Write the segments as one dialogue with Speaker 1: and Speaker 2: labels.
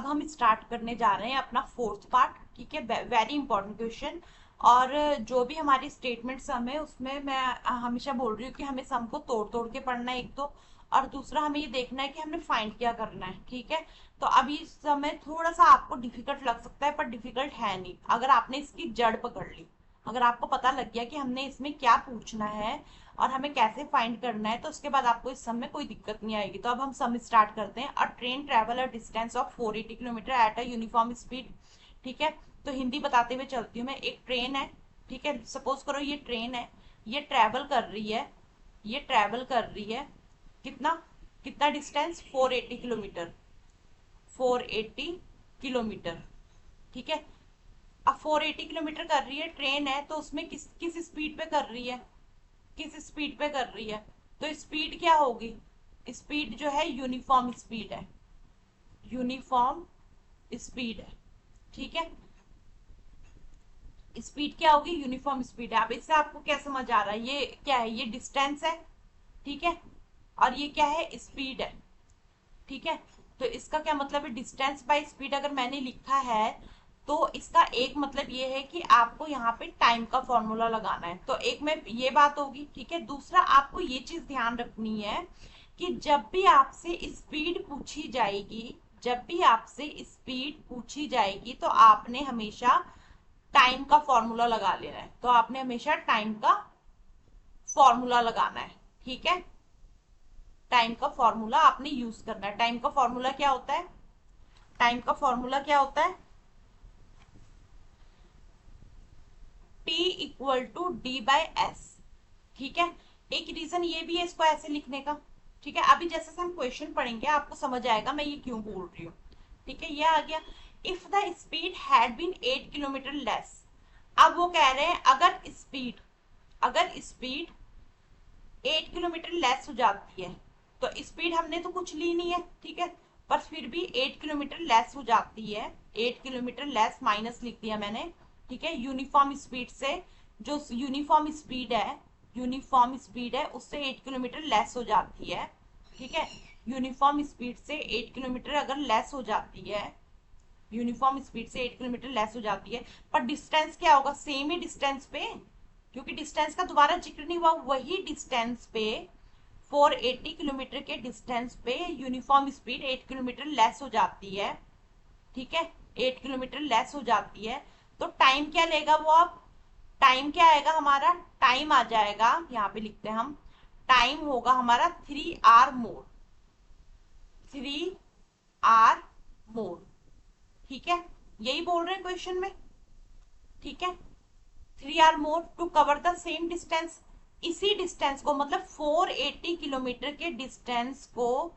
Speaker 1: हम स्टार्ट करने जा रहे हैं अपना फोर्थ पार्ट। ठीक है, वेरी इंपॉर्टेंट क्वेश्चन। और जो भी हमारी स्टेटमेंट सम है उसमें मैं हमेशा बोल रही हूँ कि हमें सम को तोड़ तोड़ के पढ़ना है एक तो, और दूसरा हमें ये देखना है कि हमने फाइंड क्या करना है। ठीक है, तो अभी इस समय थोड़ा सा आपको डिफिकल्ट लग सकता है, पर डिफिकल्ट है नहीं अगर आपने इसकी जड़ पकड़ ली। अगर आपको पता लग गया कि हमने इसमें क्या पूछना है और हमें कैसे फाइंड करना है, तो उसके बाद आपको इस सम में कोई दिक्कत नहीं आएगी। तो अब हम सम स्टार्ट करते हैं। अ train travel a distance of 480 kilometre at a uniform speed. ठीक है, तो हिंदी बताते हुए चलती हूँ मैं। एक ट्रेन है, ठीक है, सपोज करो ये ट्रेन है, ये ट्रेवल कर रही है, ये ट्रेवल कर रही है कितना कितना डिस्टेंस, 480 किलोमीटर, 480 किलोमीटर। ठीक है, अब 480 किलोमीटर कर रही है ट्रेन है, तो उसमें किस किस स्पीड पे कर रही है, किस स्पीड पे कर रही है, तो स्पीड क्या होगी, स्पीड जो है यूनिफॉर्म स्पीड है, यूनिफॉर्म स्पीड है। ठीक है, स्पीड क्या होगी, यूनिफॉर्म स्पीड है। अब इससे आपको क्या समझ आ रहा है, ये क्या है, ये डिस्टेंस है, ठीक है, और ये क्या है, स्पीड है। ठीक है, तो इसका क्या मतलब है, डिस्टेंस बाय स्पीड अगर मैंने लिखा है तो इसका एक मतलब ये है कि आपको यहाँ पे टाइम का फॉर्मूला लगाना है। तो एक में ये बात होगी। ठीक है, दूसरा आपको ये चीज ध्यान रखनी है कि जब भी आपसे स्पीड पूछी जाएगी, जब भी आपसे स्पीड पूछी जाएगी तो आपने हमेशा टाइम का फॉर्मूला लगा लेना है। तो आपने हमेशा टाइम का फॉर्मूला लगाना है। ठीक है, टाइम का फॉर्मूला आपने यूज करना है। टाइम का फॉर्मूला क्या होता है, टाइम का फॉर्मूला क्या होता है, T equal to D by S. ठीक है, एक रीजन ये भी है इसको ऐसे लिखने का। ठीक है, अभी जैसे से हम क्वेश्चन पढ़ेंगे आपको समझ आएगा मैं ये क्यों बोल रही हूँ। ठीक है, ये आ गया। If the speed had been 8 kilometre less. अब वो कह रहे हैं अगर स्पीड 8 किलोमीटर लेस हो जाती है, तो स्पीड हमने तो कुछ ली नहीं है, ठीक है, पर फिर भी 8 किलोमीटर लेस हो जाती है, 8 किलोमीटर लेस माइनस लिख दिया मैंने। ठीक है, यूनिफॉर्म स्पीड से, जो यूनिफॉर्म स्पीड है उससे 8 किलोमीटर लेस हो जाती है। ठीक है, यूनिफॉर्म स्पीड से 8 किलोमीटर अगर लेस हो जाती है, यूनिफॉर्म स्पीड से 8 किलोमीटर लेस हो जाती है, पर डिस्टेंस क्या होगा, सेम ही डिस्टेंस पे, क्योंकि डिस्टेंस का दोबारा जिक्र नहीं हुआ, वही डिस्टेंस पे 480 किलोमीटर के डिस्टेंस पे यूनिफॉर्म स्पीड 8 किलोमीटर लेस हो जाती है। ठीक है, 8 किलोमीटर लेस हो जाती है, तो टाइम क्या लेगा वो, अब टाइम क्या आएगा हमारा, टाइम आ जाएगा, यहाँ पे लिखते हैं हम, टाइम होगा हमारा 3 आवर मोर, 3 आवर मोर। ठीक है, यही बोल रहे हैं क्वेश्चन में। ठीक है, 3 hour more to cover the same distance. इसी डिस्टेंस को मतलब 480 किलोमीटर के डिस्टेंस को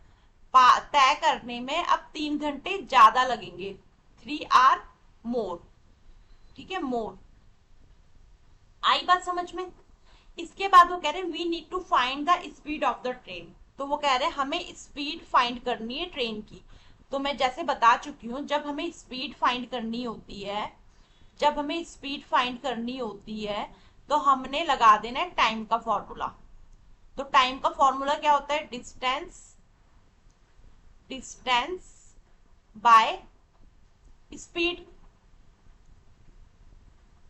Speaker 1: तय करने में अब 3 घंटे ज्यादा लगेंगे, 3 आवर मोर। ठीक है, मोर, आई बात समझ में। इसके बाद वो कह रहे हैं we need to find the speed of the train. तो वो कह रहे हैं हमें स्पीड फाइंड करनी है ट्रेन की। तो मैं जैसे बता चुकी हूँ, जब हमें स्पीड फाइंड करनी होती है, जब हमें स्पीड फाइंड करनी होती है तो हमने लगा देना है टाइम का फॉर्मूला। तो टाइम का फॉर्मूला क्या होता है, डिस्टेंस, डिस्टेंस बाय स्पीड।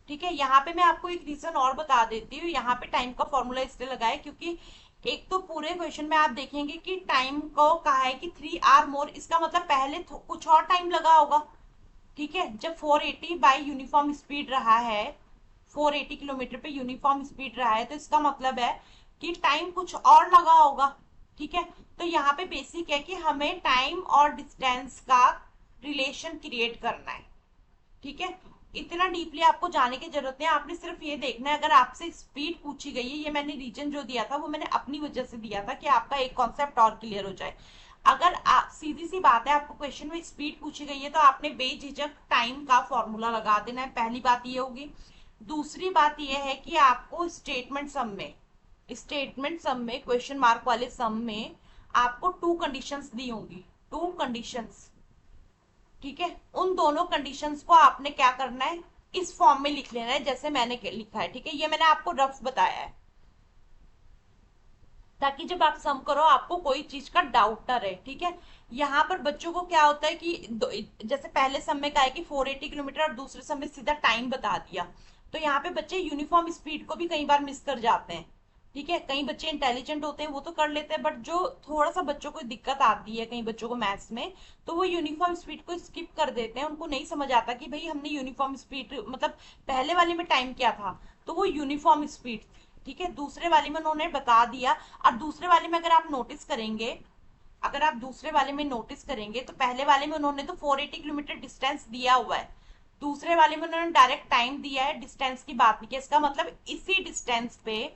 Speaker 1: ठीक है, यहाँ पे मैं आपको एक रीजन और बता देती हूँ, यहाँ पे टाइम का फॉर्मूला इसलिए लगाए क्योंकि एक तो पूरे क्वेश्चन में आप देखेंगे कि टाइम को कहा है कि 3 आवर मोर, इसका मतलब पहले कुछ और टाइम लगा होगा। ठीक है, जब 480 बाई यूनिफॉर्म स्पीड रहा है, 480 किलोमीटर पे यूनिफॉर्म स्पीड रहा है, तो इसका मतलब है कि टाइम कुछ और लगा होगा। ठीक है, तो यहाँ पे बेसिक है कि हमें टाइम और डिस्टेंस का रिलेशन क्रिएट करना है। ठीक है, इतना डीपली आपको जाने की जरूरत नहीं है, आपने सिर्फ ये देखना है। अगर आपसे स्पीड पूछी गई है, ये मैंने रीजन जो दिया था वो मैंने अपनी वजह से दिया था कि आपका एक कॉन्सेप्ट और क्लियर हो जाए। अगर आप, सीधी सी बात है, आपको क्वेश्चन में स्पीड पूछी गई है तो आपने बेझिझक टाइम का फॉर्मूला लगा देना है, पहली बात ये होगी। दूसरी बात ये है कि आपको स्टेटमेंट सम में क्वेश्चन मार्क वाले सम में आपको 2 कंडीशंस दी होंगी, 2 कंडीशंस। ठीक है, उन दोनों कंडीशंस को आपने क्या करना है, इस फॉर्म में लिख लेना है जैसे मैंने लिखा है। ठीक है, ये मैंने आपको रफ बताया है। ताकि जब आप सम करो आपको कोई चीज का डाउट ना रहे। ठीक है, यहाँ पर बच्चों को क्या होता है कि जैसे पहले सम में कहा है कि 480 किलोमीटर और दूसरे सम में सीधा टाइम बता दिया, तो यहाँ पे बच्चे यूनिफॉर्म स्पीड को भी कई बार मिस कर जाते हैं। ठीक है, कई बच्चे इंटेलिजेंट होते हैं वो तो कर लेते हैं, बट जो थोड़ा सा बच्चों को दिक्कत आती है कई बच्चों को मैथ्स में, तो वो यूनिफॉर्म स्पीड को स्किप कर देते हैं। उनको नहीं समझ आता कि भाई हमने यूनिफॉर्म स्पीड मतलब पहले वाले में टाइम क्या था, तो वो यूनिफॉर्म स्पीड थी। ठीक है, दूसरे वाले में उन्होंने बता दिया। और दूसरे वाले में अगर आप दूसरे वाले में नोटिस करेंगे तो पहले वाले में उन्होंने तो 480 किलोमीटर डिस्टेंस दिया हुआ है, दूसरे वाले में उन्होंने डायरेक्ट टाइम दिया है, डिस्टेंस की बात नहीं की। इसका मतलब इसी डिस्टेंस पे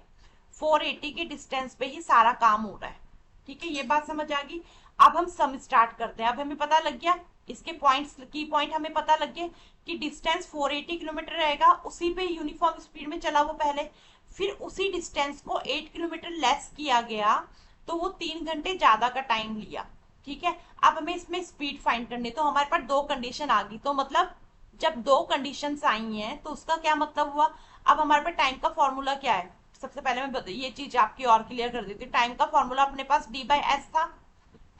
Speaker 1: 480 के डिस्टेंस पे ही सारा काम हो रहा है। ठीक है, ये बात समझ आ गई। अब हम सम स्टार्ट करते हैं। अब हमें पता लग गया इसके पॉइंट्स, की पॉइंट हमें पता लग गए कि डिस्टेंस 480 किलोमीटर रहेगा, उसी पे यूनिफॉर्म स्पीड में चला वो पहले, फिर उसी डिस्टेंस को 8 किलोमीटर लेस किया गया, तो वो 3 घंटे ज्यादा का टाइम लिया। ठीक है, अब हमें इसमें स्पीड फाइंड करनी, तो हमारे पास दो कंडीशन आ गई। तो मतलब जब दो कंडीशंस आई हैं तो उसका क्या मतलब हुआ, अब हमारे पास टाइम का फॉर्मूला क्या है। सबसे पहले मैं ये चीज आपकी और क्लियर कर देती हूँ। टाइम का फॉर्मूला अपने पास d/s था।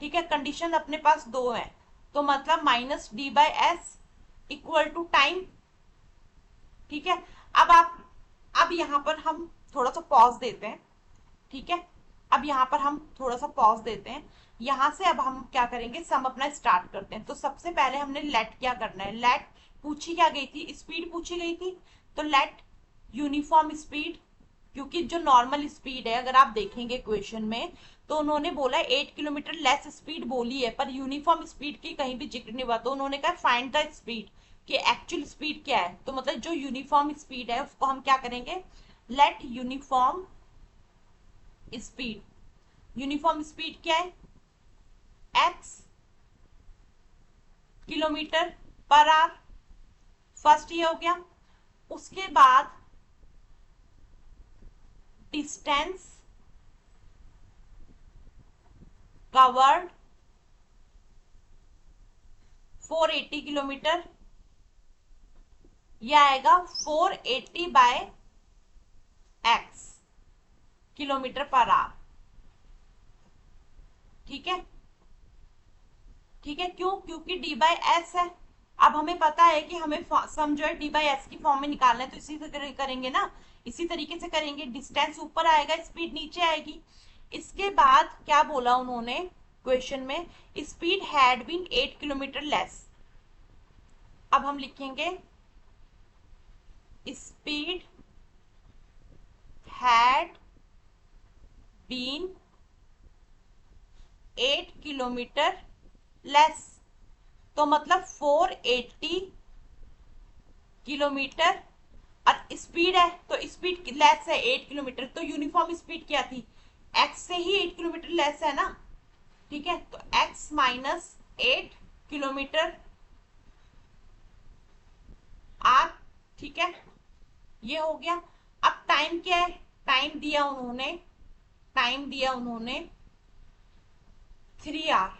Speaker 1: ठीक है, कंडीशन अपने पास दो है, तो मतलब -d/s इक्वल टू टाइम। ठीक है, अब यहाँ पर हम थोड़ा सा पॉज देते हैं। ठीक है, अब यहाँ पर हम थोड़ा सा पॉज देते हैं। यहाँ से अब हम क्या करेंगे, सम अपना स्टार्ट करते हैं। तो सबसे पहले हमने लेट क्या करना है, लेट पूछी क्या गई थी, स्पीड पूछी गई थी, तो लेट यूनिफॉर्म स्पीड, क्योंकि जो नॉर्मल स्पीड है अगर आप देखेंगे क्वेश्चन में, तो उन्होंने बोला 8 किलोमीटर लेस स्पीड बोली है, पर यूनिफॉर्म स्पीड की कहीं भी जिक्र नहीं हुआ। तो उन्होंने कहा फाइंड द स्पीड, कि एक्चुअल स्पीड क्या है। तो मतलब जो यूनिफॉर्म स्पीड है उसको हम क्या करेंगे, let uniform speed. Uniform speed क्या है, x kilometre per hour, first ये हो गया। उसके बाद डिस्टेंस कवर्ड 480 किलोमीटर, यह आएगा 480/x किलोमीटर पर आवर। ठीक है, ठीक है, क्यों, क्योंकि d/s है। अब हमें पता है कि हमें सम जो है d/s की फॉर्म में निकालना है, तो इसी से करेंगे ना, इसी तरीके से करेंगे। डिस्टेंस ऊपर आएगा, स्पीड नीचे आएगी। इसके बाद क्या बोला उन्होंने क्वेश्चन में, speed had been 8 kilometre less. अब हम लिखेंगे speed had been 8 kilometre less, तो मतलब 480 किलोमीटर, और स्पीड है तो स्पीड लेस है 8 किलोमीटर, तो यूनिफॉर्म स्पीड क्या थी, x से ही 8 किलोमीटर लेस है ना। ठीक है, तो x माइनस 8 किलोमीटर आर। ठीक है, ये हो गया। अब टाइम क्या है, टाइम दिया उन्होंने 3 आवर।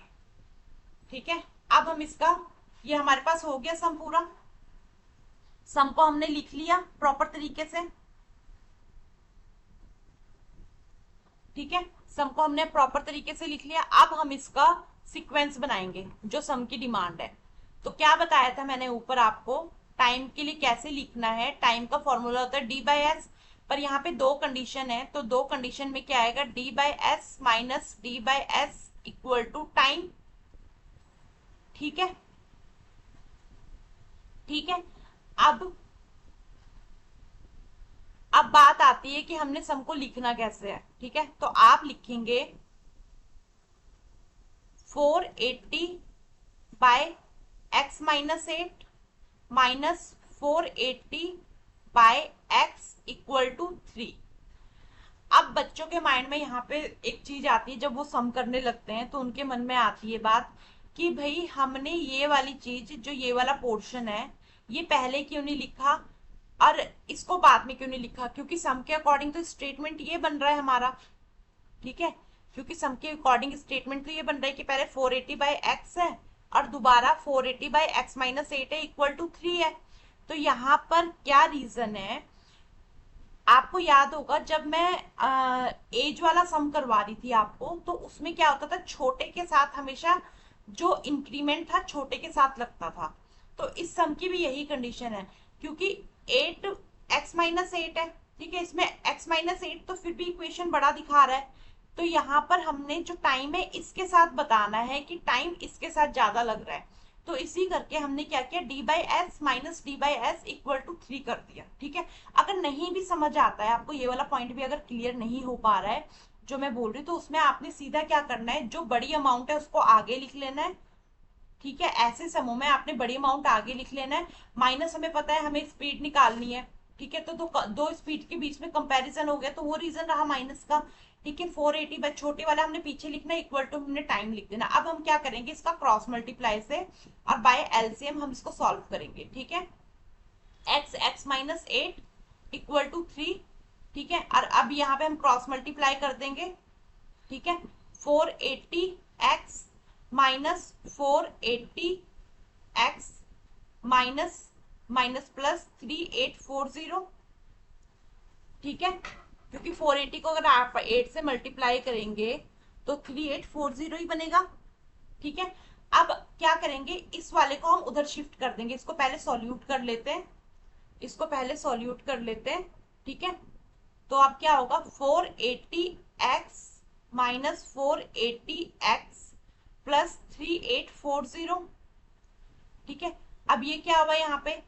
Speaker 1: ठीक है, अब हम इसका, ये हमारे पास हो गया सम पूरा, सम को हमने लिख लिया प्रॉपर तरीके से। ठीक है, सम को हमने प्रॉपर तरीके से लिख लिया। अब हम इसका सीक्वेंस बनाएंगे जो सम की डिमांड है। तो क्या बताया था मैंने ऊपर आपको, टाइम के लिए कैसे लिखना है, टाइम का फॉर्मूला होता है d/s, पर यहाँ पे दो कंडीशन है, तो दो कंडीशन में क्या आएगा, d/s minus d/s equal to time. ठीक है, ठीक है। अब अब बात आती है कि हमने सम को लिखना कैसे है। ठीक है, तो आप लिखेंगे 480/x minus 8 minus 480/x equal to 3। अब बच्चों के माइंड में यहाँ पे एक चीज आती है, जब वो सम करने लगते हैं तो उनके मन में आती है बात कि भाई हमने ये वाली चीज, जो ये वाला पोर्शन है, ये पहले क्यों नहीं लिखा और इसको बाद में क्यों नहीं लिखा, क्योंकि सम के अकॉर्डिंग तो स्टेटमेंट ये बन रहा है हमारा। ठीक है, क्योंकि सम के अकॉर्डिंग स्टेटमेंट तो ये बन रहा है कि पहले 480/x है और दोबारा 480/x माइनस 8 है इक्वल टू 3 है। तो यहाँ पर क्या रीजन है, आपको याद होगा जब मैं एज वाला सम करवा रही थी आपको, तो उसमें क्या होता था, छोटे के साथ हमेशा जो इंक्रीमेंट था छोटे के साथ लगता था। तो इस सम की भी यही कंडीशन है, क्योंकि 8 x-8 है, ठीक है, इसमें x-8 तो फिर भी इक्वेशन बड़ा दिखा रहा है। तो यहाँ पर हमने जो टाइम है इसके साथ बताना है कि टाइम इसके साथ ज्यादा लग रहा है। तो इसी करके हमने क्या किया, D by S minus D by S equal to 3 कर दिया, ठीक है। अगर नहीं भी समझ आता है आपको, ये वाला पॉइंट भी अगर क्लियर नहीं हो पा रहा है जो मैं बोल रही हूँ, तो उसमें आपने सीधा क्या करना है, जो बड़ी अमाउंट है उसको आगे लिख लेना है, ठीक है। ऐसे समूह में आपने बड़ी अमाउंट आगे लिख लेना है। माइनस हमें पता है, हमें स्पीड निकालनी है, ठीक है। तो दो स्पीड के बीच में कंपैरिजन हो गया, तो वो रीजन रहा माइनस का, ठीक है। 480 बस छोटे वाला हमने पीछे लिखना है, इक्वल टू हमने टाइम लिख देना। अब हम क्या करेंगे, इसका क्रॉस मल्टीप्लाई से और बाय एलसीएम हम इसको सॉल्व करेंगे, ठीक है। x-8 इक्वल टू 3, ठीक है। और अब यहाँ पे हम क्रॉस मल्टीप्लाई कर देंगे, ठीक है। 480x minus 480x minus minus plus 3840, ठीक है। क्योंकि 480 को अगर आप 8 से मल्टीप्लाई करेंगे तो 3840 ही बनेगा, ठीक है। अब क्या करेंगे, इस वाले को हम उधर शिफ्ट कर देंगे, इसको पहले सॉल्यूट कर लेते हैं, इसको पहले सॉल्यूट कर लेते हैं, ठीक है। तो अब क्या होगा, 480x माइनस 480x प्लस 3840, ठीक है। अब ये क्या हुआ यहाँ पे,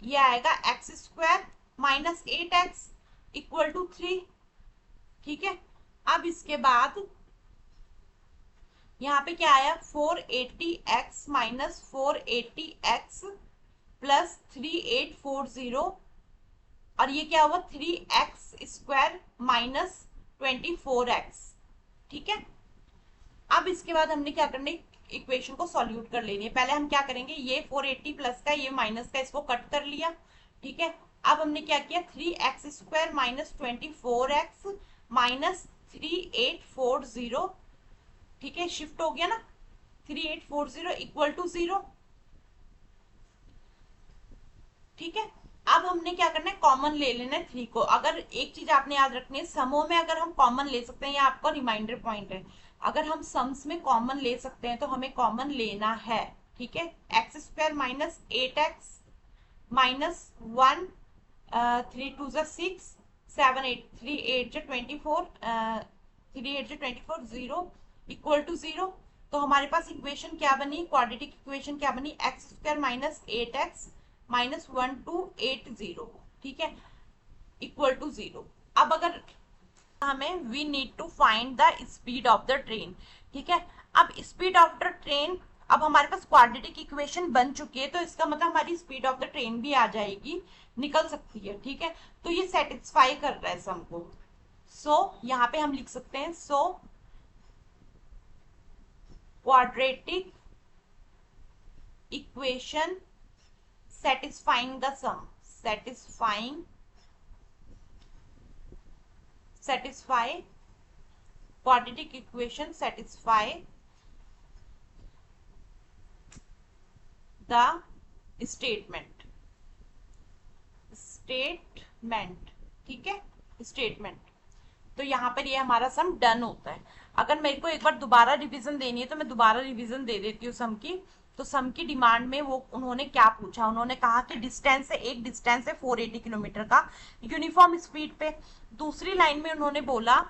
Speaker 1: ये आएगा x square minus 8x equal to 3, ठीक है। अब इसके बाद यहाँ पे क्या आया, 480x माइनस 480x प्लस 3840, और ये क्या हुआ 3x स्क्वायर माइनस 24x, ठीक है। अब इसके बाद हमने क्या करना है, इक्वेशन को सॉल्यूट कर लेनी है। पहले हम क्या करेंगे, ये 480 प्लस का, ये माइनस का, इसको कट कर लिया, ठीक है। अब हमने क्या किया, 3x square minus 24x minus 3840, ठीक है, शिफ्ट हो गया ना, 3840 इक्वल टू 0, ठीक है। अब हमने क्या करना है, कॉमन ले लेना है 3 को। अगर एक चीज आपने याद रखनी है, समों में अगर हम कॉमन ले सकते हैं, ये आपका रिमाइंडर पॉइंट है, अगर हम सम्स में कॉमन ले सकते हैं तो हमें कॉमन लेना है, ठीक है। X square minus 8x minus 1 3 2 6 7 8 3 8 24 3 8 24 0 equal to 0। तो हमारे पास इक्वेशन क्या बनी, क्वाड्रेटिक इक्वेशन क्या बनी, x square minus 8x minus 1280, ठीक है, इक्वल टू 0। अब अगर हमें we need to find the speed of the train, ठीक है। अब स्पीड ऑफ द ट्रेन, अब हमारे पास क्वाड्रेटिक इक्वेशन बन चुकी है, तो इसका मतलब हमारी स्पीड ऑफ द ट्रेन भी आ जाएगी, निकल सकती है, ठीक है। तो ये सेटिस्फाई कर रहा है सम को। सो यहाँ पे हम लिख सकते हैं, so quadratic equation satisfying the sum, satisfy quadratic equation satisfy the statement, ठीक है, स्टेटमेंट। तो यहाँ पर ये हमारा सम डन होता है। अगर मेरे को एक बार दोबारा रिवीजन देनी है तो मैं दोबारा रिवीजन दे देती हूँ सम की। तो सम की डिमांड में वो उन्होंने क्या पूछा, उन्होंने कहा कि डिस्टेंस है, एक डिस्टेंस है 480 किलोमीटर का यूनिफॉर्म स्पीड पे। दूसरी लाइन में उन्होंने बोला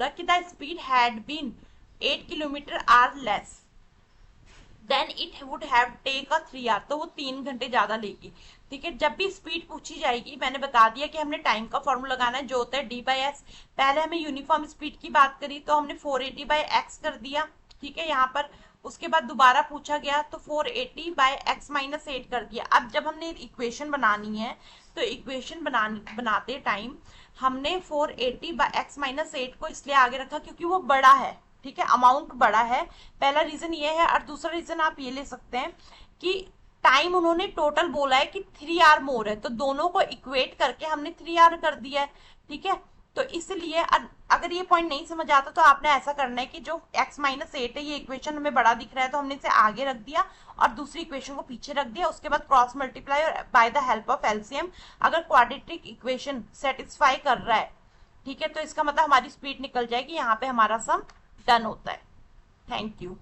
Speaker 1: कि the speed had been 8 kilometre hour less then it would have take a 3 hour, तो वो 3 घंटे ज्यादा लेगी, ठीक है। जब भी स्पीड पूछी जाएगी, मैंने बता दिया कि हमने टाइम का फॉर्मूला लगाना है जो होता है डी बाई एस। पहले हमें यूनिफॉर्म स्पीड की बात करी तो हमने 480 बाई एक्स कर दिया, ठीक है, यहाँ पर। उसके बाद दोबारा पूछा गया तो 480 बाई एक्स माइनस 8 कर दिया। अब जब हमने इक्वेशन बनानी है तो इक्वेशन बनाते टाइम हमने 480 बाई एक्स माइनस 8 को इसलिए आगे रखा क्योंकि वो बड़ा है, ठीक है, अमाउंट बड़ा है। पहला रीजन ये है, और दूसरा रीजन आप ये ले सकते हैं कि टाइम उन्होंने टोटल बोला है कि 3 आवर मोर है, तो दोनों को इक्वेट करके हमने 3 आवर कर दिया है, ठीक है। तो इसलिए अगर ये पॉइंट नहीं समझ आता तो आपने ऐसा करना है कि जो x-8 है, ये इक्वेशन हमें बड़ा दिख रहा है तो हमने इसे आगे रख दिया और दूसरी इक्वेशन को पीछे रख दिया, उसके बाद क्रॉस मल्टीप्लाई और by the help of LCM अगर क्वाड्रेटिक इक्वेशन सेटिस्फाई कर रहा है, ठीक है, तो इसका मतलब हमारी स्पीड निकल जाएगी, यहाँ पे हमारा सम डन होता है। Thank you.